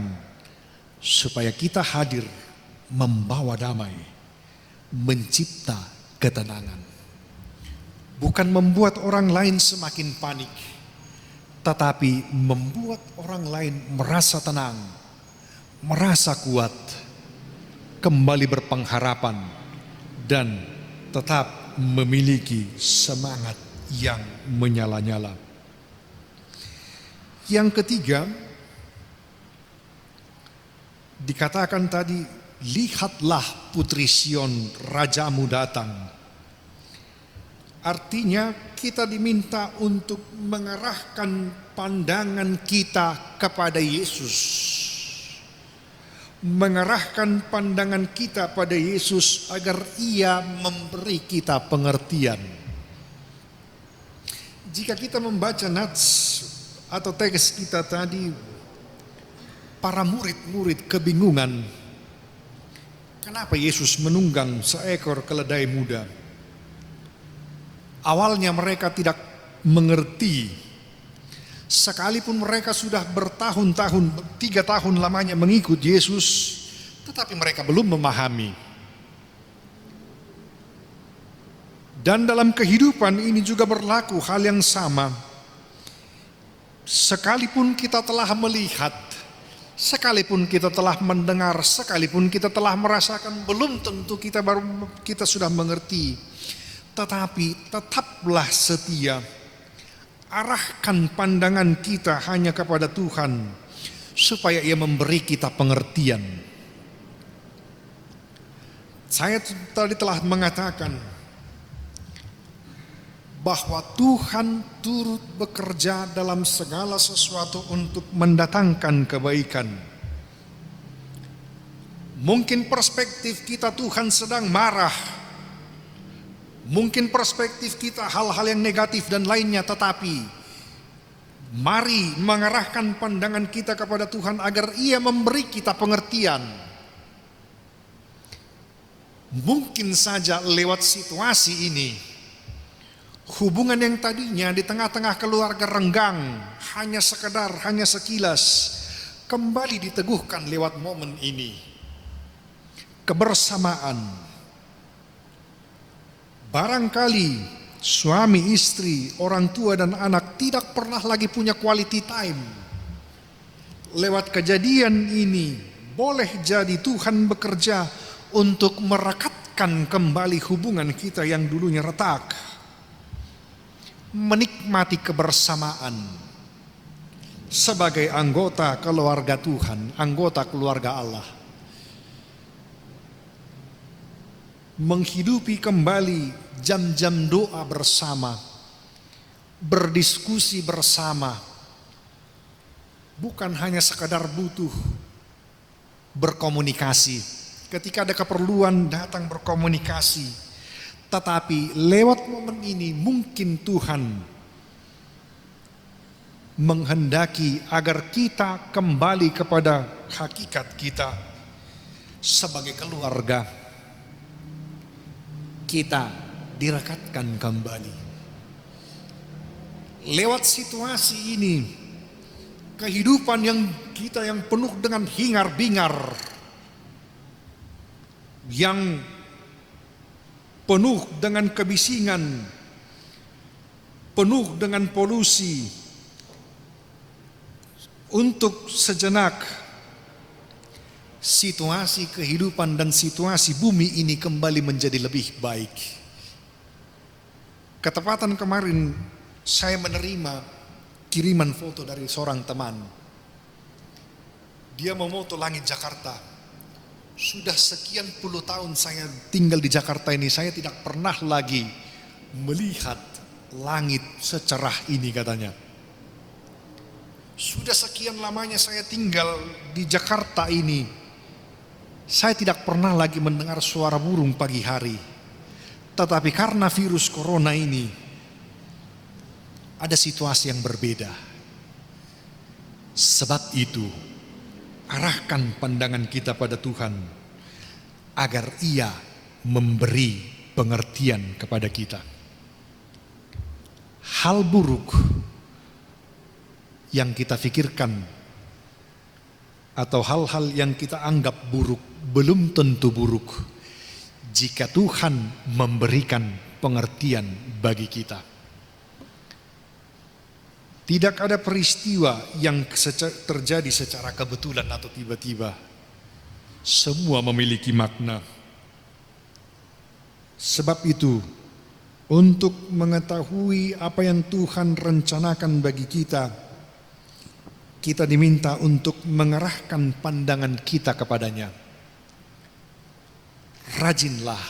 supaya kita hadir membawa damai, mencipta ketenangan. Bukan membuat orang lain semakin panik, tetapi membuat orang lain merasa tenang, merasa kuat, kembali berpengharapan, dan tetap memiliki semangat yang menyala-nyala. Yang ketiga, dikatakan tadi, lihatlah Putri Sion, Rajamu datang. Artinya kita diminta untuk mengarahkan pandangan kita kepada Yesus. Mengarahkan pandangan kita pada Yesus agar Ia memberi kita pengertian. Jika kita membaca nats atau teks kita tadi, para murid-murid kebingungan. Kenapa Yesus menunggang seekor keledai muda? Awalnya mereka tidak mengerti, sekalipun mereka sudah bertahun-tahun, 3 tahun lamanya mengikut Yesus, tetapi mereka belum memahami. Dan dalam kehidupan ini juga berlaku hal yang sama. Sekalipun kita telah melihat, sekalipun kita telah mendengar, sekalipun kita telah merasakan, belum tentu kita sudah mengerti. Tetapi tetaplah setia, arahkan pandangan kita hanya kepada Tuhan, supaya Ia memberi kita pengertian. Saya tadi telah mengatakan bahwa Tuhan turut bekerja dalam segala sesuatu untuk mendatangkan kebaikan. Mungkin perspektif kita Tuhan sedang marah, mungkin perspektif kita hal-hal yang negatif dan lainnya, tetapi mari mengarahkan pandangan kita kepada Tuhan agar Ia memberi kita pengertian. Mungkin saja lewat situasi ini, hubungan yang tadinya di tengah-tengah keluarga renggang, hanya sekedar, hanya sekilas, kembali diteguhkan lewat momen ini. Kebersamaan. Barangkali suami, istri, orang tua dan anak tidak pernah lagi punya quality time. Lewat kejadian ini, boleh jadi Tuhan bekerja untuk merekatkan kembali hubungan kita yang dulunya retak. Menikmati kebersamaan sebagai anggota keluarga Tuhan, anggota keluarga Allah. Menghidupi kembali jam-jam doa bersama, berdiskusi bersama, bukan hanya sekadar butuh berkomunikasi. Ketika ada keperluan datang berkomunikasi, tetapi lewat momen ini mungkin Tuhan menghendaki agar kita kembali kepada hakikat kita sebagai keluarga. Kita direkatkan kembali. Lewat situasi ini, kehidupan yang kita yang penuh dengan hingar-bingar, yang penuh dengan kebisingan, penuh dengan polusi, untuk sejenak situasi kehidupan dan situasi bumi ini kembali menjadi lebih baik. Ketepatan kemarin saya menerima kiriman foto dari seorang teman. Dia memoto langit Jakarta. Sudah sekian puluh tahun saya tinggal di Jakarta ini, saya tidak pernah lagi melihat langit secerah ini, katanya. Sudah sekian lamanya saya tinggal di Jakarta ini, saya tidak pernah lagi mendengar suara burung pagi hari. Tetapi karena virus corona ini, ada situasi yang berbeda. Sebab itu, arahkan pandangan kita pada Tuhan, agar Ia memberi pengertian kepada kita. Hal buruk yang kita pikirkan atau hal-hal yang kita anggap buruk belum tentu buruk jika Tuhan memberikan pengertian bagi kita. Tidak ada peristiwa yang terjadi secara kebetulan atau tiba-tiba. Semua memiliki makna. Sebab itu, untuk mengetahui apa yang Tuhan rencanakan bagi kita, kita diminta untuk mengarahkan pandangan kita kepadanya. Rajinlah,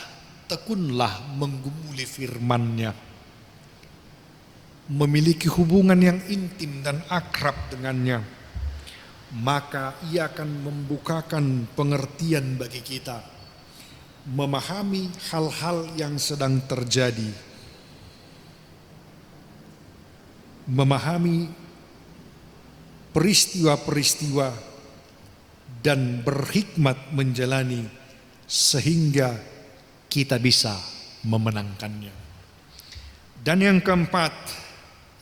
tekunlah menggumuli firman-Nya. Memiliki hubungan yang intim dan akrab dengannya, maka Ia akan membukakan pengertian bagi kita, memahami hal-hal yang sedang terjadi, memahami peristiwa-peristiwa, dan berhikmat menjalani sehingga kita bisa memenangkannya. Dan yang keempat,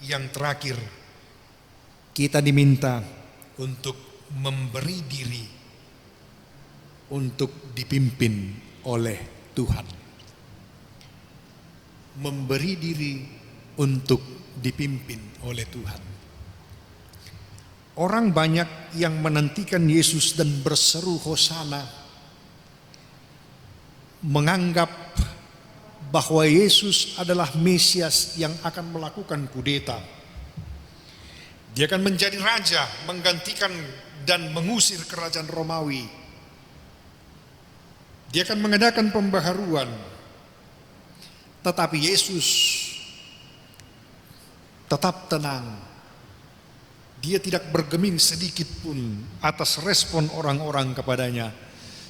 yang terakhir, kita diminta untuk memberi diri untuk dipimpin oleh Tuhan. Memberi diri untuk dipimpin oleh Tuhan. Orang banyak yang menantikan Yesus dan berseru Hosana, menganggap bahwa Yesus adalah Mesias yang akan melakukan kudeta. Dia akan menjadi raja, menggantikan dan mengusir kerajaan Romawi. Dia akan mengadakan pembaharuan. Tetapi Yesus tetap tenang. Dia tidak bergeming sedikit pun atas respon orang-orang kepadanya,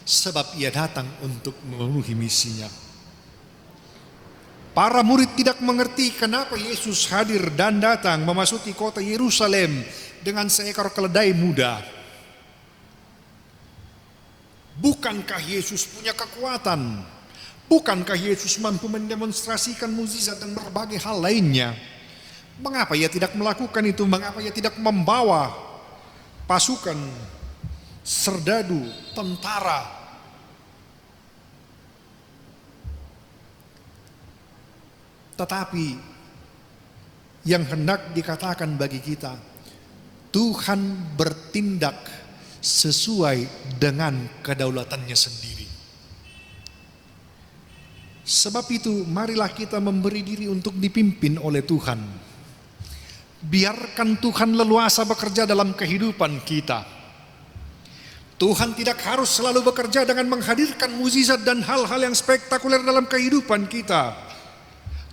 sebab ia datang untuk memenuhi misinya. Para murid tidak mengerti kenapa Yesus hadir dan datang memasuki kota Yerusalem dengan seekor keledai muda. Bukankah Yesus punya kekuatan? Bukankah Yesus mampu mendemonstrasikan mukjizat dan berbagai hal lainnya? Mengapa ia tidak melakukan itu? Mengapa ia tidak membawa pasukan, serdadu, tentara? Tetapi yang hendak dikatakan bagi kita, Tuhan bertindak sesuai dengan kedaulatannya sendiri. Sebab itu marilah kita memberi diri untuk dipimpin oleh Tuhan. Biarkan Tuhan leluasa bekerja dalam kehidupan kita. Tuhan tidak harus selalu bekerja dengan menghadirkan mukjizat dan hal-hal yang spektakuler dalam kehidupan kita.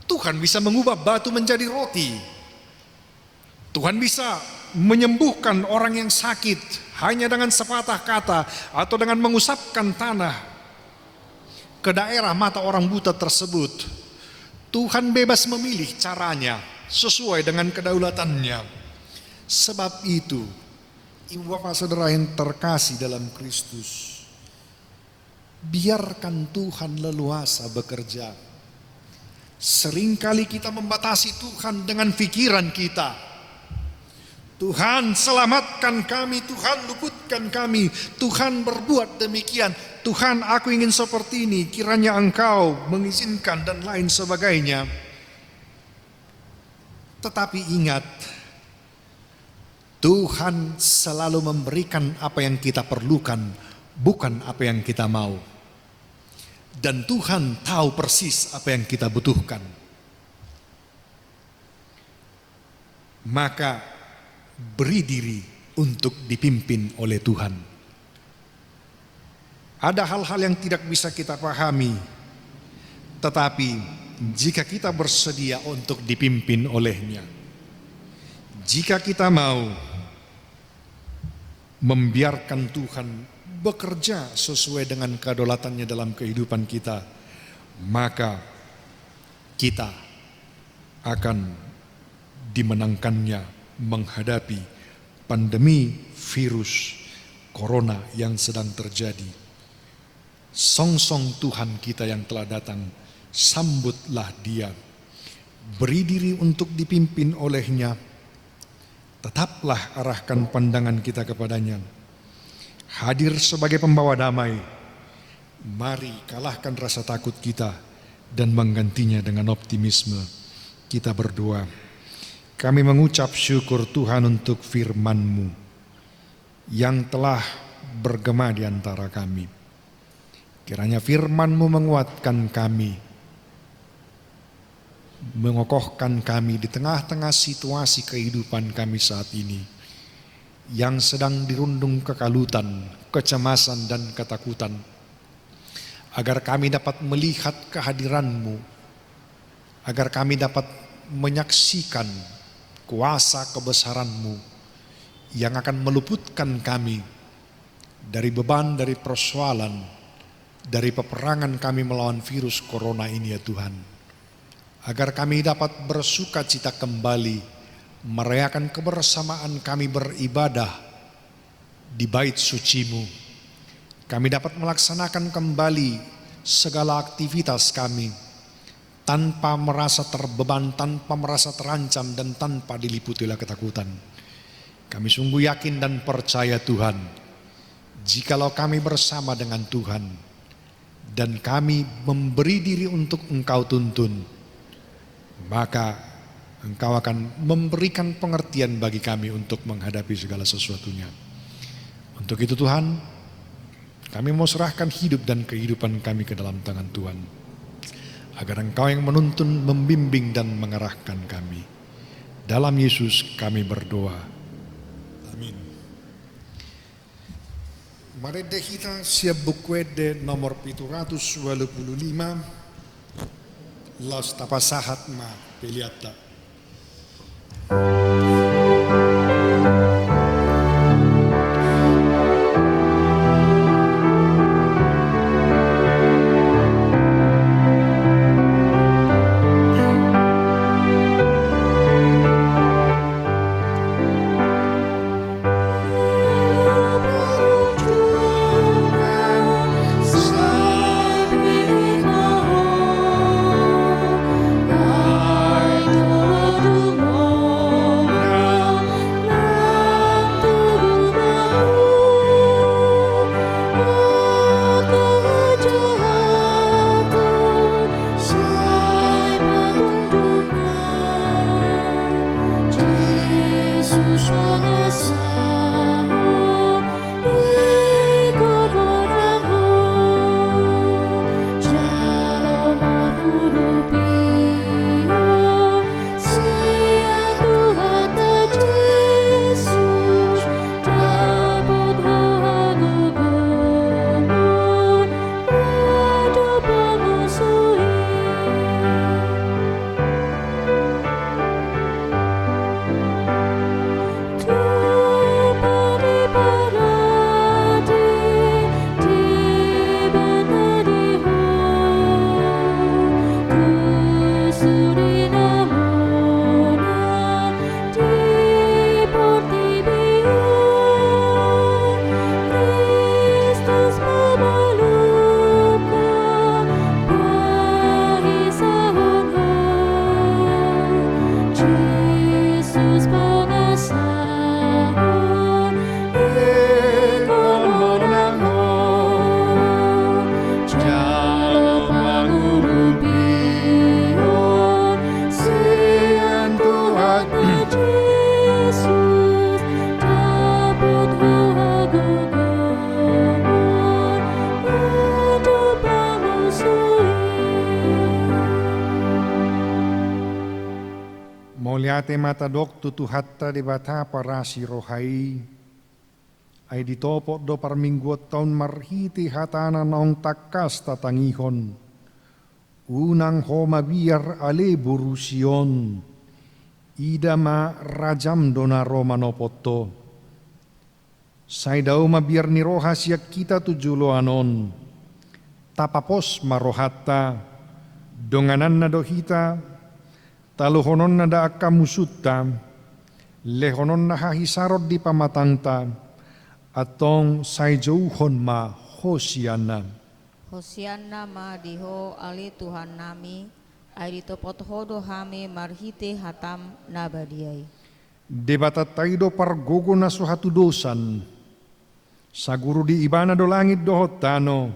Tuhan bisa mengubah batu menjadi roti. Tuhan bisa menyembuhkan orang yang sakit hanya dengan sepatah kata atau dengan mengusapkan tanah ke daerah mata orang buta tersebut. Tuhan bebas memilih caranya sesuai dengan kedaulatannya. Sebab itu, Ibu Bapak Saudara yang terkasih dalam Kristus, biarkan Tuhan leluasa bekerja. Seringkali kita membatasi Tuhan dengan pikiran kita. Tuhan selamatkan kami, Tuhan luputkan kami, Tuhan berbuat demikian, Tuhan aku ingin seperti ini, kiranya Engkau mengizinkan dan lain sebagainya. Tetapi ingat, Tuhan selalu memberikan apa yang kita perlukan, bukan apa yang kita mau. Dan Tuhan tahu persis apa yang kita butuhkan. Maka beri diri untuk dipimpin oleh Tuhan. Ada hal-hal yang tidak bisa kita pahami, tetapi jika kita bersedia untuk dipimpin olehnya, jika kita mau membiarkan Tuhan bekerja sesuai dengan kedaulatannya dalam kehidupan kita, maka kita akan dimenangkannya menghadapi pandemi virus corona yang sedang terjadi. Songsong Tuhan kita yang telah datang, sambutlah Dia. Beri diri untuk dipimpin olehnya. Tetaplah arahkan pandangan kita kepadanya. Hadir sebagai pembawa damai. Mari kalahkan rasa takut kita dan menggantinya dengan optimisme. Kita berdoa. Kami mengucap syukur Tuhan untuk firman-Mu yang telah bergema di antara kami. Kiranya firman-Mu menguatkan kami, mengokohkan kami di tengah-tengah situasi kehidupan kami saat ini yang sedang dirundung kekalutan, kecemasan dan ketakutan, agar kami dapat melihat kehadiran-Mu, agar kami dapat menyaksikan kuasa kebesaran-Mu yang akan meluputkan kami dari beban, dari persoalan, dari peperangan kami melawan virus corona ini ya Tuhan. Agar kami dapat bersuka cita kembali, merayakan kebersamaan kami beribadah di bait suci-Mu. Kami dapat melaksanakan kembali segala aktivitas kami tanpa merasa terbeban, tanpa merasa terancam, dan tanpa diliputi oleh ketakutan. Kami sungguh yakin dan percaya Tuhan, jikalau kami bersama dengan Tuhan dan kami memberi diri untuk Engkau tuntun, maka Engkau akan memberikan pengertian bagi kami untuk menghadapi segala sesuatunya. Untuk itu Tuhan, kami mau serahkan hidup dan kehidupan kami ke dalam tangan Tuhan, agar Engkau yang menuntun, membimbing dan mengarahkan kami. Dalam Yesus kami berdoa. Amin. Mari kita siap buku nomor 725. Los tapasahat ma peliata. Sampai kau Mauliate mata dok tutu hatta di bata parasi rohai. Ay ditopo do parmingguot taon marhiti hatana naong takas tatangihon. Unang homa biar ale burusion. Ida ma rajam dona romanopoto. Say daw mabiar ni roha siya kita tujulo anon. Tapapos marohatta. Donganan na dohita. Taluhonon na da akamusutta. Lehonon na hahisarod di pamatangta. Atong say jauhon ma hosiana. Hosianna ma diho ali Tuhan nami, ay ditopot hodo hami marhite hatam nabadiay. Debata taydo pargogo na suhatu dosan. Sa guru di ibana do langit do hotano.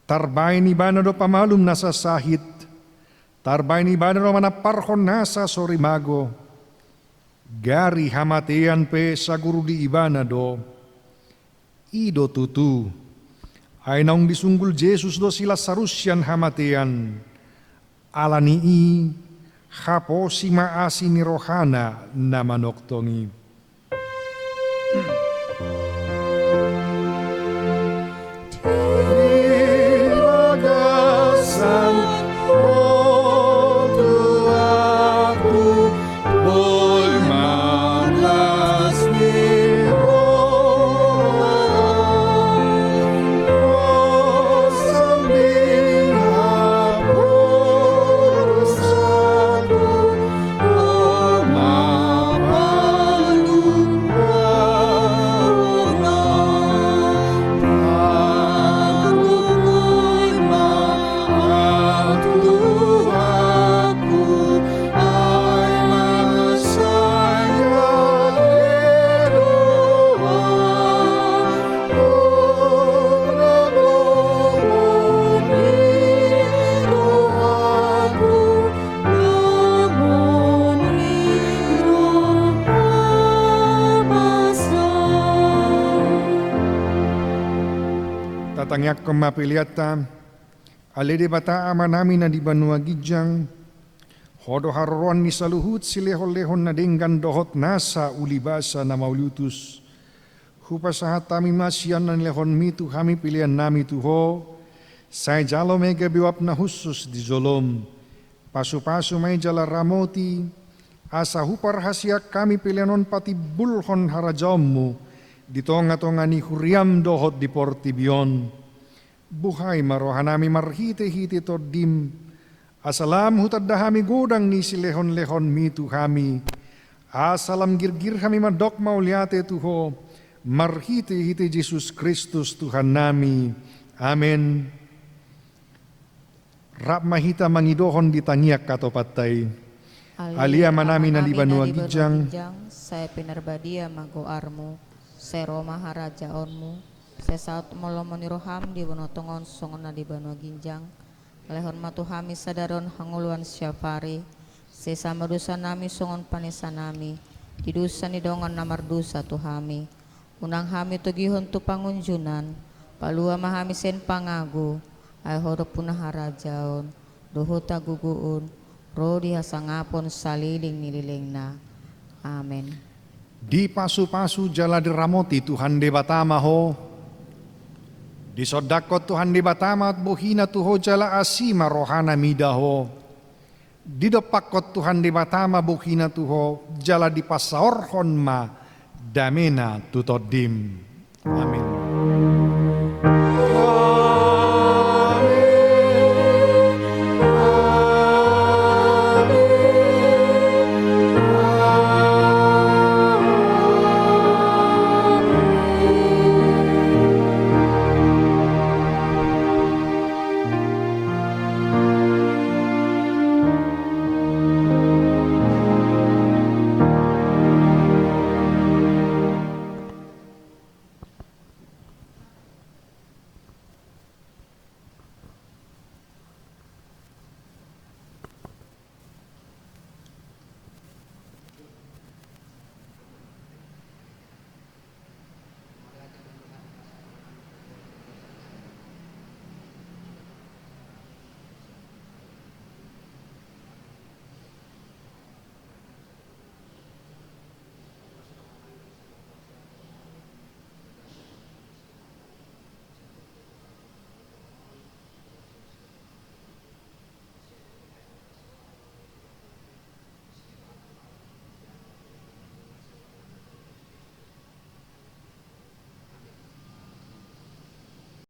Tarbay ni ibana do pamalum nasa sahit. Tarbay ni ibana do manaparhon nasa sorimago. Gari hamatean pe sa guru di ibana do. Ido tutu. Ay naong disunggul Jesus do sila sarusyan hamatean. Alanii hapo si maasi ni rohana na manoktongi. Diragasan rodo aku boy manas ni roh sambing hapur satu mapalu wana pangungoy maatu aku ay masaya eroa tatangyak kumapiliata alede bata ama namin na di banua gijang hodo haruan ni saluhut silehon-lehon na denggan dohot nasa ulibasa na maulutus hupasahat tami masyan na lehon mitu kami pilihan nami tuho say jalo mega biwap na husus di zolom pasu-pasu may jala ramoti asa hupar hasyak kami pilihanon pati bulhon harajammu di tonga-tonga ni huriam dohot di portibion. Buhay marohanami marhite-hite tordim. Asalam hutad dahami godang ni silehon-lehon mitu kami. Asalam girgir kami madok mauliate tuho. Marhite-hite Jesus Kristus Tuhan nami. Amen. Rap mahita mangidohon di tangiak katopatay. Alia manami na di banua gijang. Saya pinarbadia magoarmu. Sero maharajaonmu, sesaut molomoni roham di bonotongon songon na di banua ginjang, lehon matuhami sadaron hanguluan syafari, sesama dosa nami songon panisa nami, di dosa ni dongan namar dosa tuhami, unang hami tugihon tu pangunjunan, palua mahami sen pangagu, ay horop punah harajaon, dohota guguun, rodi hasangapon saliling nililing na. Amen. Di pasu-pasu jala diramoti Tuhan de batama ho. Di sodakot Tuhan de batama at buhina tuho jala asima rohana midaho. Di dopakot Tuhan de batama buhina tuho jala di pasaorhon ma damena tutodim.